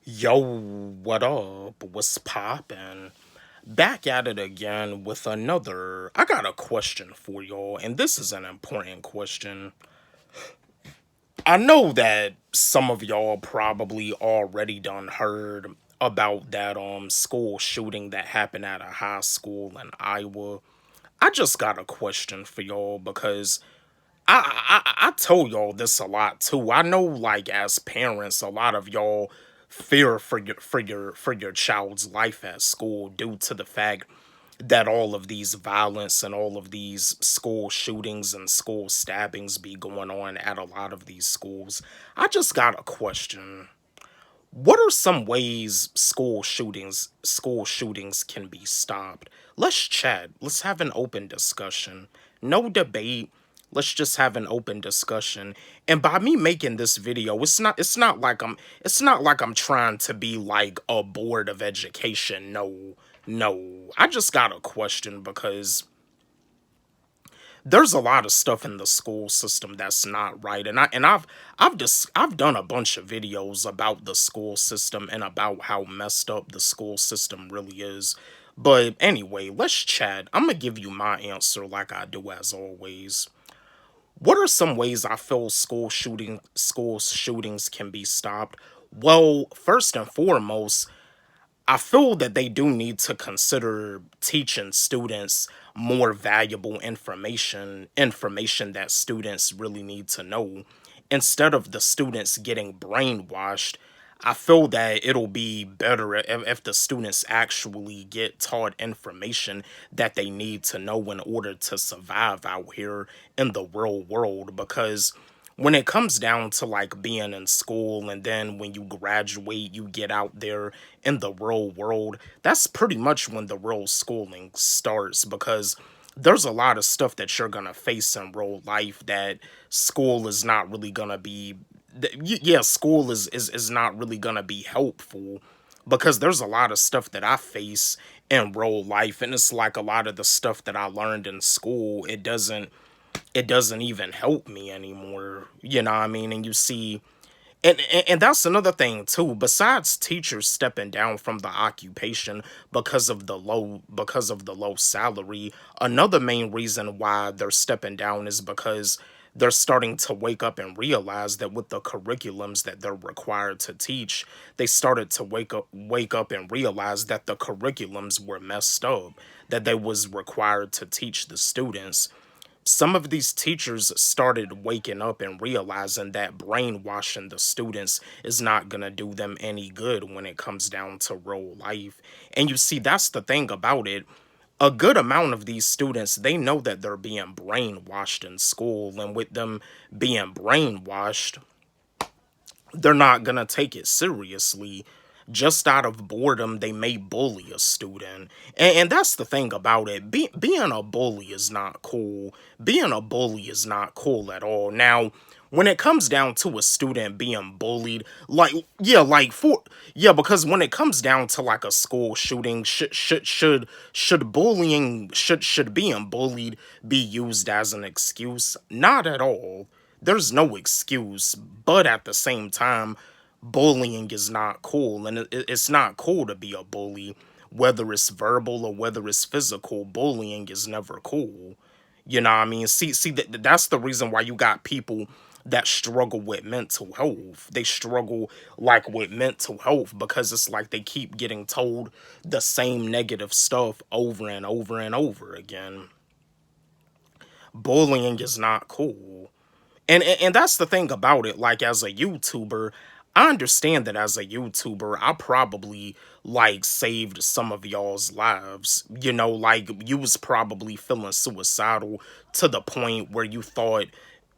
Yo, what up? What's poppin'? Back at it again with another. I got a question for y'all, and this is an important question. I know that some of y'all probably already done heard about that school shooting that happened at a high school in Iowa. I just got a question for y'all because I tell y'all this a lot too. I know, like as parents, a lot of y'all fear for your child's life at school due to the fact that all of these violence and all of these school shootings and school stabbings be going on at a lot of these schools. I just got a question. What are some ways school shootings can be stopped? Let's chat. Let's have an open discussion. No debate. Let's just have an open discussion. And by me making this video, it's not like I'm trying to be like a board of education. No. No. I just got a question because there's a lot of stuff in the school system that's not right, and I've done a bunch of videos about the school system and about how messed up the school system really is. But anyway, let's chat. I'm gonna give you my answer like I do as always. What are some ways I feel school shootings can be stopped? Well, first and foremost, I feel that they do need to consider teaching students more valuable information that students really need to know. Instead of the students getting brainwashed, I feel that it'll be better if the students actually get taught information that they need to know in order to survive out here in the real world. Because when it comes down to like being in school and then when you graduate, you get out there in the real world, that's pretty much when the real schooling starts. Because there's a lot of stuff that you're gonna face in real life that school is not really gonna be yeah, school is not really gonna be helpful, because there's a lot of stuff that I face in real life, and it's like a lot of the stuff that I learned in school, it doesn't even help me anymore. You know what I mean? And you see, and that's another thing too. Besides teachers stepping down from the occupation because of the low salary, another main reason why they're stepping down is because they're starting to wake up and realize that with the curriculums that they're required to teach, they started to wake up and realize that the curriculums were messed up, that they was required to teach the students. Some of these teachers started waking up and realizing that brainwashing the students is not going to do them any good when it comes down to real life. And you see, that's the thing about it. A good amount of these students, they know that they're being brainwashed in school, and with them being brainwashed, they're not going to take it seriously. Just out of boredom, they may bully a student. And that's the thing about it. Being a bully is not cool. Being a bully is not cool at all. Now, when it comes down to a student being bullied, like, yeah, because when it comes down to like a school shooting, should being bullied be used as an excuse? Not at all. There's no excuse, but at the same time, bullying is not cool, and it's not cool to be a bully, whether it's verbal or whether it's physical. Bullying is never cool. You know what I mean? See that's the reason why you got people that struggle with mental health. They struggle like with mental health because it's like they keep getting told the same negative stuff over and over and over again. Bullying is not cool. And that's the thing about it. Like as a YouTuber, I understand that as a YouTuber, I probably like saved some of y'all's lives. You know, like you was probably feeling suicidal to the point where you thought,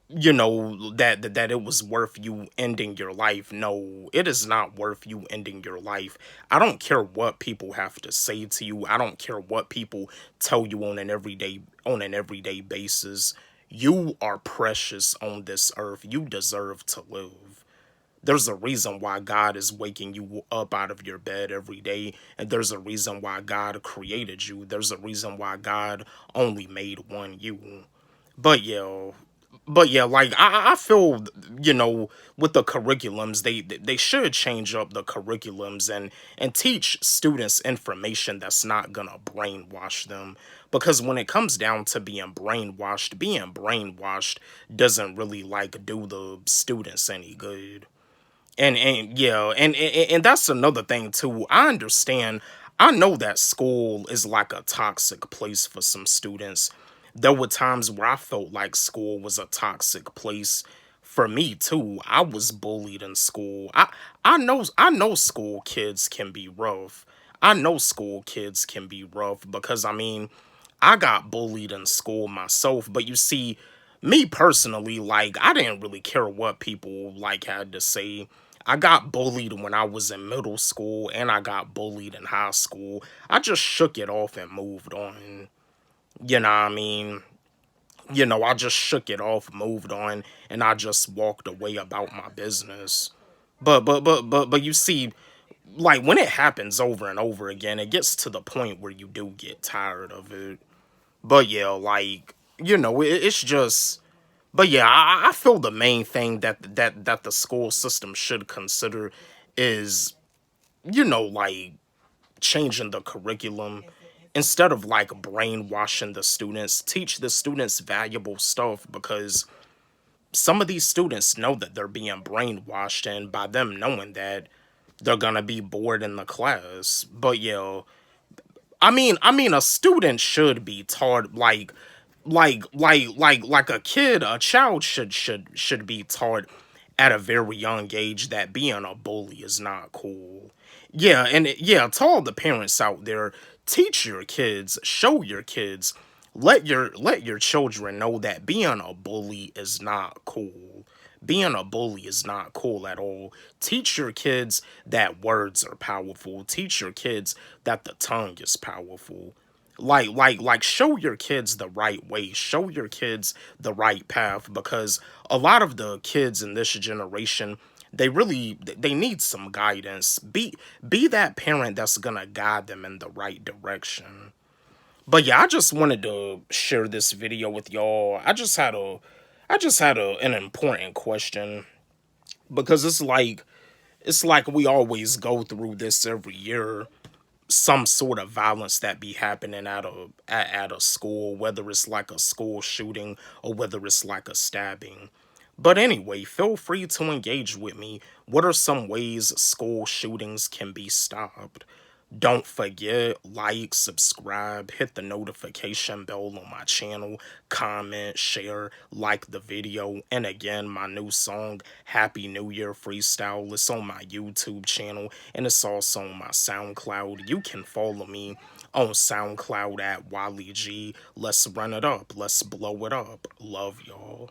that it was worth you ending your life. No, it is not worth you ending your life. I don't care what people have to say to you. I don't care what people tell you on an everyday basis. You are precious on this earth. You deserve to live. There's a reason why God is waking you up out of your bed every day, and there's a reason why God created you. There's a reason why God only made one you. But yeah, but yeah, like I feel, you know, with the curriculums, they should change up the curriculums and teach students information that's not gonna brainwash them. Because when it comes down to being brainwashed doesn't really like do the students any good. And yeah, and that's another thing too. I understand. I know that school is like a toxic place for some students. There were times where I felt like school was a toxic place for me too. I was bullied in school. I know school kids can be rough. I know school kids can be rough because I mean, I got bullied in school myself, but you see, me personally, like I didn't really care what people like had to say. I got bullied when I was in middle school and I got bullied in high school. I just shook it off and moved on. You know what I mean? You know, I just shook it off, moved on, and I just walked away about my business. But you see, like when it happens over and over again, it gets to the point where you do get tired of it. But yeah, like you know, it's just. But yeah, I feel the main thing that the school system should consider is, you know, like changing the curriculum instead of like brainwashing the students. Teach the students valuable stuff because some of these students know that they're being brainwashed, and by them knowing that, they're gonna be bored in the class. But yeah, I mean, a student should be taught like a kid, a child should be taught at a very young age that being a bully is not cool. Yeah, yeah, to all the parents out there, teach your kids, show your kids, let your children know that being a bully is not cool. Being a bully is not cool at all. Teach your kids that words are powerful. Teach your kids that the tongue is powerful. Like show your kids the right way. Show your kids the right path because a lot of the kids in this generation, they need some guidance. Be that parent that's going to guide them in the right direction. But yeah, I just wanted to share this video with y'all. I just had an important question because it's like we always go through this every year, some sort of violence that be happening at a school, whether it's like a school shooting or whether it's like a stabbing. But anyway, feel free to engage with me. What are some ways school shootings can be stopped? Don't forget, like, subscribe, hit the notification bell on my channel, comment, share, like the video. And again, my new song, Happy New Year Freestyle, is on my YouTube channel and it's also on my SoundCloud. You can follow me on SoundCloud at Wally G. Let's run it up. Let's blow it up. Love y'all.